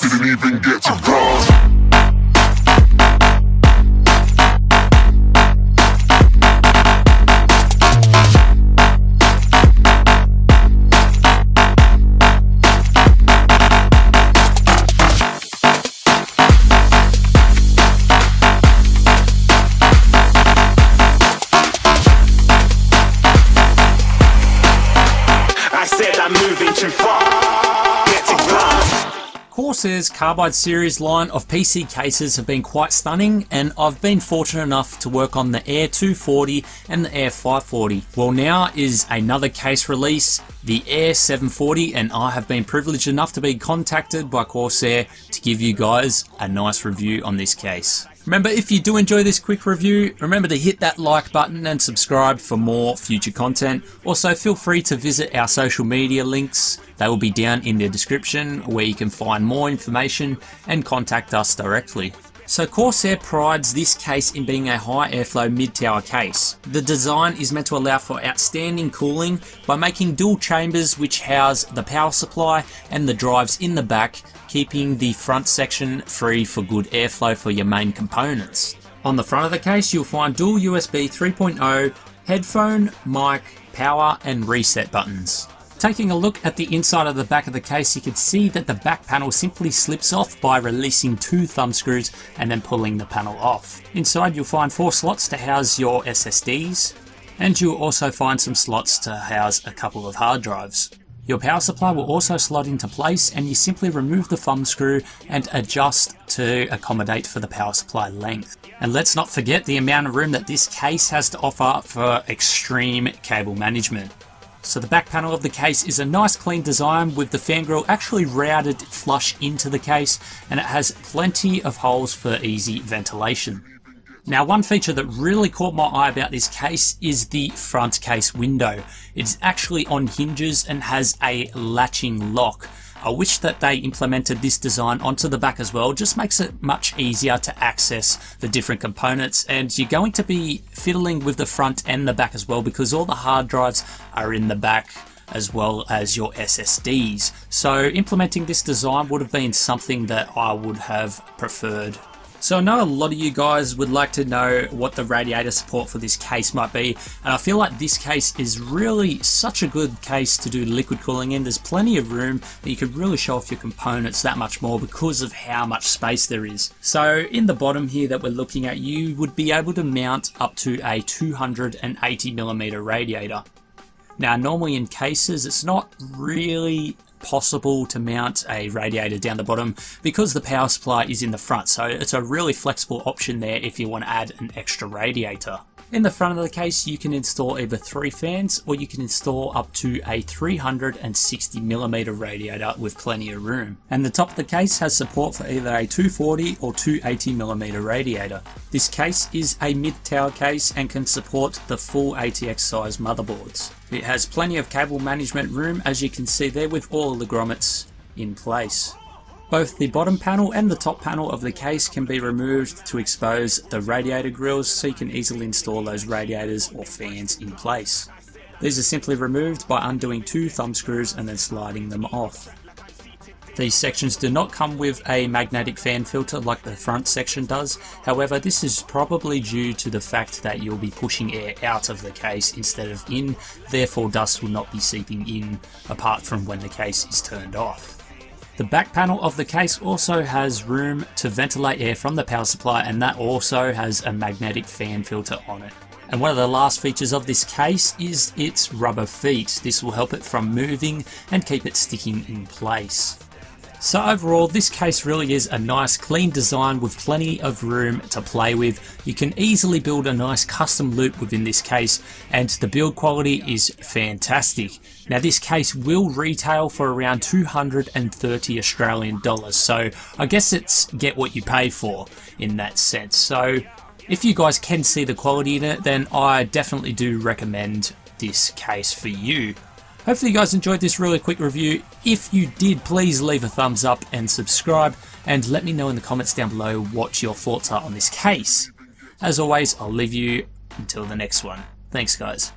didn't even get to bronze. Corsair's Carbide Series line of PC cases have been quite stunning, and I've been fortunate enough to work on the AIR 240 and the AIR 540. Well, now is another case release, the AIR 740, and I have been privileged enough to be contacted by Corsair to give you guys a nice review on this case. Remember, if you do enjoy this quick review, remember to hit that like button and subscribe for more future content. Also, feel free to visit our social media links. They will be down in the description where you can find more information and contact us directly. So Corsair prides this case in being a high airflow mid-tower case. The design is meant to allow for outstanding cooling by making dual chambers which house the power supply and the drives in the back, keeping the front section free for good airflow for your main components. On the front of the case you'll find dual USB 3.0, headphone, mic, power and reset buttons. Taking a look at the inside of the back of the case, you can see that the back panel simply slips off by releasing 2 thumb screws and then pulling the panel off. Inside you'll find 4 slots to house your SSDs, and you'll also find some slots to house a couple of hard drives. Your power supply will also slot into place, and you simply remove the thumb screw and adjust to accommodate for the power supply length. And let's not forget the amount of room that this case has to offer for extreme cable management. So the back panel of the case is a nice clean design with the fan grille actually routed flush into the case, and it has plenty of holes for easy ventilation. Now, one feature that really caught my eye about this case is the front case window. It's actually on hinges and has a latching lock. I wish that they implemented this design onto the back as well. Just makes it much easier to access the different components, and you're going to be fiddling with the front and the back as well because all the hard drives are in the back as well as your SSDs. So implementing this design would have been something that I would have preferred. So I know a lot of you guys would like to know what the radiator support for this case might be, and I feel like this case is really such a good case to do liquid cooling in. There's plenty of room that you could really show off your components that much more because of how much space there is. So in the bottom here that we're looking at, you would be able to mount up to a 280mm radiator. Now normally in cases it's not really possible to mount a radiator down the bottom because the power supply is in the front, so it's a really flexible option there if you want to add an extra radiator. In the front of the case you can install either 3 fans or you can install up to a 360mm radiator with plenty of room. And the top of the case has support for either a 240 or 280mm radiator. This case is a mid-tower case and can support the full ATX size motherboards. It has plenty of cable management room, as you can see there, with all the grommets in place. Both the bottom panel and the top panel of the case can be removed to expose the radiator grills, so you can easily install those radiators or fans in place. These are simply removed by undoing 2 thumb screws and then sliding them off. These sections do not come with a magnetic fan filter like the front section does. However, this is probably due to the fact that you'll be pushing air out of the case instead of in, therefore dust will not be seeping in apart from when the case is turned off. The back panel of the case also has room to ventilate air from the power supply, and that also has a magnetic fan filter on it. And one of the last features of this case is its rubber feet. This will help it from moving and keep it sticking in place. So overall, this case really is a nice clean design with plenty of room to play with. You can easily build a nice custom loop within this case, and the build quality is fantastic. Now this case will retail for around 230 Australian dollars, so I guess it's get what you pay for in that sense. So if you guys can see the quality in it, then I definitely do recommend this case for you. Hopefully you guys enjoyed this really quick review. If you did, please leave a thumbs up and subscribe, and let me know in the comments down below what your thoughts are on this case. As always, I'll leave you until the next one. Thanks guys.